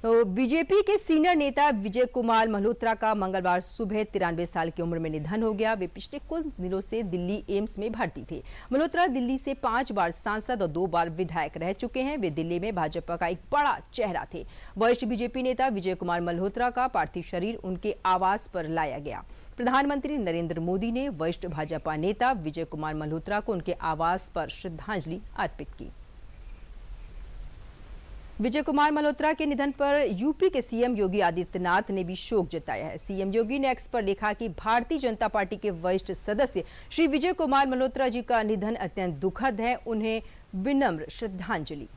तो बीजेपी के सीनियर नेता विजय कुमार मल्होत्रा का मंगलवार सुबह 93 साल की उम्र में निधन हो गया। वे पिछले कुछ दिनों से दिल्ली एम्स में भर्ती थे। मल्होत्रा दिल्ली से 5 बार सांसद और 2 बार विधायक रह चुके हैं। वे दिल्ली में भाजपा का एक बड़ा चेहरा थे। वरिष्ठ बीजेपी नेता विजय कुमार मल्होत्रा का पार्थिव शरीर उनके आवास पर लाया गया। प्रधानमंत्री नरेंद्र मोदी ने वरिष्ठ भाजपा नेता विजय कुमार मल्होत्रा को उनके आवास पर श्रद्धांजलि अर्पित की। विजय कुमार मल्होत्रा के निधन पर यूपी के सीएम योगी आदित्यनाथ ने भी शोक जताया है। सीएम योगी ने एक्स पर लिखा कि भारतीय जनता पार्टी के वरिष्ठ सदस्य श्री विजय कुमार मल्होत्रा जी का निधन अत्यंत दुखद है। उन्हें विनम्र श्रद्धांजलि।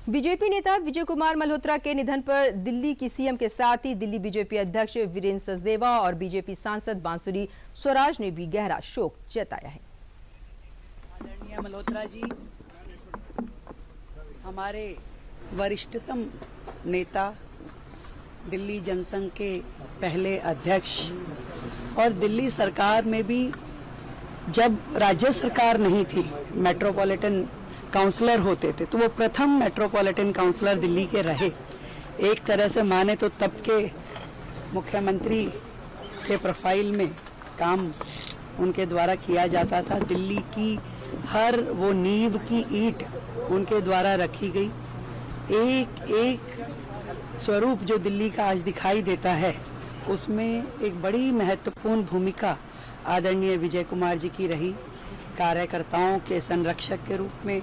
बीजेपी नेता विजय कुमार मल्होत्रा के निधन पर दिल्ली की सीएम के साथ ही दिल्ली बीजेपी अध्यक्ष वीरेंद्र सचदेवा और बीजेपी सांसद बांसुरी स्वराज ने भी गहरा शोक जताया है। आदरणीय मल्होत्रा जी हमारे वरिष्ठतम नेता, दिल्ली जनसंघ के पहले अध्यक्ष और दिल्ली सरकार में भी जब राज्य सरकार नहीं थी, मेट्रोपॉलिटन काउंसलर होते थे, तो वो प्रथम मेट्रोपॉलिटन काउंसलर दिल्ली के रहे। एक तरह से माने तो तब के मुख्यमंत्री के प्रोफाइल में काम उनके द्वारा किया जाता था। दिल्ली की हर वो नींव की ईंट उनके द्वारा रखी गई। एक एक स्वरूप जो दिल्ली का आज दिखाई देता है, उसमें एक बड़ी महत्वपूर्ण भूमिका आदरणीय विजय कुमार जी की रही। कार्यकर्ताओं के संरक्षक के रूप में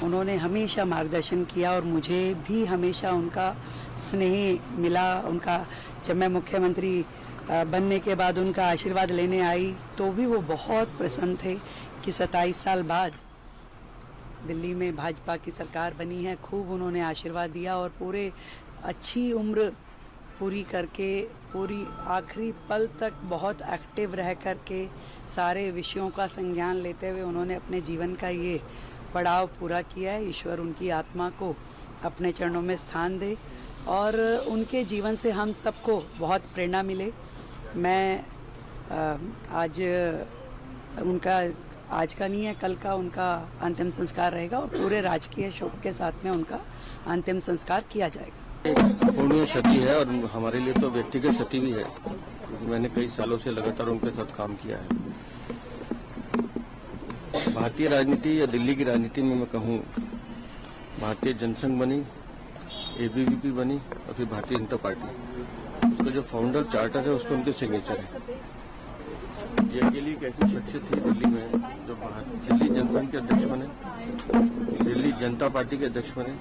उन्होंने हमेशा मार्गदर्शन किया और मुझे भी हमेशा उनका स्नेह मिला। उनका जब मैं मुख्यमंत्री बनने के बाद उनका आशीर्वाद लेने आई तो भी वो बहुत प्रसन्न थे कि 27 साल बाद दिल्ली में भाजपा की सरकार बनी है। खूब उन्होंने आशीर्वाद दिया और पूरे अच्छी उम्र पूरी करके पूरी आखिरी पल तक बहुत एक्टिव रह करके सारे विषयों का संज्ञान लेते हुए उन्होंने अपने जीवन का ये पड़ाव पूरा किया है। ईश्वर उनकी आत्मा को अपने चरणों में स्थान दे और उनके जीवन से हम सबको बहुत प्रेरणा मिले। मैं आज उनका आज का नहीं है, कल का उनका अंतिम संस्कार रहेगा और पूरे राजकीय शोक के साथ में उनका अंतिम संस्कार किया जाएगा। पुण्य क्षति है और हमारे लिए तो व्यक्तिगत क्षति भी है, क्योंकि मैंने कई सालों से लगातार उनके साथ काम किया है। भारतीय राजनीति या दिल्ली की राजनीति में मैं कहूँ, भारतीय जनसंघ बनी, एबीवीपी बनी और फिर भारतीय जनता पार्टी, उसका जो फाउंडर चार्टर है उसको उनके सिग्नेचर है। ये अकेली एक ऐसी शख्सियत थी दिल्ली में जो दिल्ली जनसंघ के अध्यक्ष बने, दिल्ली जनता पार्टी के अध्यक्ष बने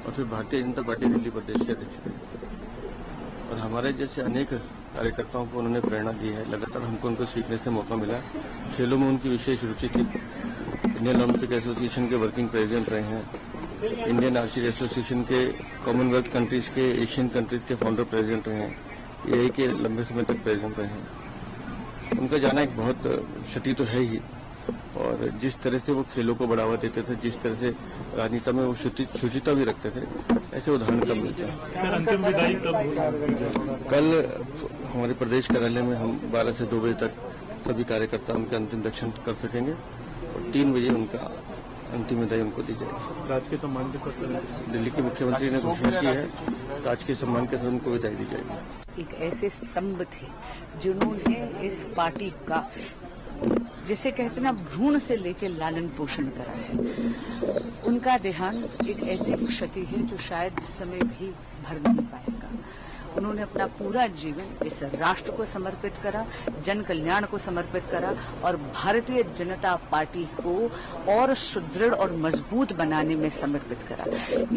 और फिर भारतीय जनता पार्टी दिल्ली प्रदेश के अध्यक्ष बने। और हमारे जैसे अनेक कार्यकर्ताओं को उन्होंने प्रेरणा दी है। लगातार हमको उनको सीखने से मौका मिला। खेलों में उनकी विशेष रुचि थी। इंडियन ओलंपिक एसोसिएशन के वर्किंग प्रेसिडेंट रहे हैं, इंडियन आर्चरी एसोसिएशन के, कॉमनवेल्थ कंट्रीज के, एशियन कंट्रीज के फाउंडर प्रेसिडेंट रहे हैं, एआई के लंबे समय तक प्रेसिडेंट रहे हैं। उनका जाना एक बहुत क्षति तो है ही, और जिस तरह से वो खेलों को बढ़ावा देते थे, जिस तरह से राजनीति में वो शुचिता भी रखते थे, ऐसे उदाहरण कम मिलते हैं। अंतिम विदाई कब होगी? कल हमारे प्रदेश कार्यालय में हम 12 से 2 बजे तक सभी कार्यकर्ता उनके अंतिम दर्शन कर सकेंगे और 3 बजे उनका अंतिम विदाई उनको दी जाएगी। राजकीय सम्मान के साथ दिल्ली के मुख्यमंत्री ने घोषणा की है, राजकीय सम्मान के साथ उनको विदाई दी जाएगी। एक ऐसे स्तंभ थे जिन्होंने इस पार्टी का, जिसे कहते ना, भ्रूण से लेकर लालन पोषण करा है। उनका देहांत एक ऐसी क्षति है जो शायद इस समय भी भर नहीं पाएगा। उन्होंने अपना पूरा जीवन इस राष्ट्र को समर्पित करा, जन कल्याण को समर्पित करा और भारतीय जनता पार्टी को और सुदृढ़ और मजबूत बनाने में समर्पित करा।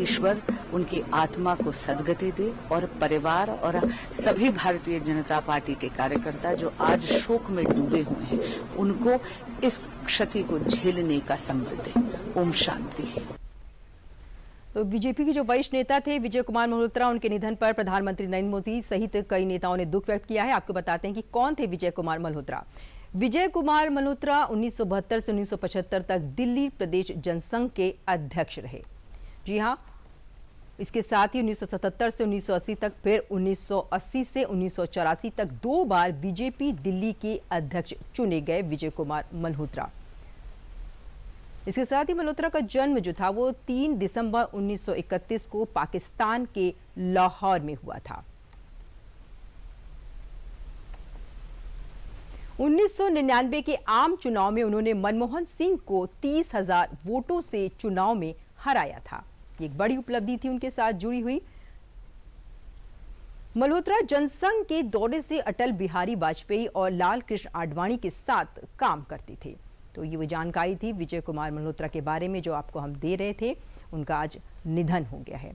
ईश्वर उनकी आत्मा को सद्गति दे और परिवार और सभी भारतीय जनता पार्टी के कार्यकर्ता जो आज शोक में डूबे हुए हैं, उनको इस क्षति को झेलने का संबल दे। ओम शांति। तो बीजेपी के जो वरिष्ठ नेता थे विजय कुमार मल्होत्रा, उनके निधन पर प्रधानमंत्री नरेंद्र मोदी सहित कई नेताओं ने दुख व्यक्त किया है। आपको बताते हैं कि कौन थे विजय कुमार मल्होत्रा। विजय कुमार मल्होत्रा 1972 से 1975 तक दिल्ली प्रदेश जनसंघ के अध्यक्ष रहे। जी हां, इसके साथ ही 1977 से 1980 तक, फिर 1980 से 1984 तक 2 बार बीजेपी दिल्ली के अध्यक्ष चुने गए विजय कुमार मल्होत्रा। इसके साथ ही मल्होत्रा का जन्म जो था वो 3 दिसंबर 1931 को पाकिस्तान के लाहौर में हुआ था। 1999 के आम चुनाव में उन्होंने मनमोहन सिंह को 30,000 वोटों से चुनाव में हराया था। ये एक बड़ी उपलब्धि थी उनके साथ जुड़ी हुई। मल्होत्रा जनसंघ के दौरे से अटल बिहारी वाजपेयी और लाल कृष्ण आडवाणी के साथ काम करते थे। तो ये वो जानकारी थी विजय कुमार मल्होत्रा के बारे में जो आपको हम दे रहे थे। उनका आज निधन हो गया है।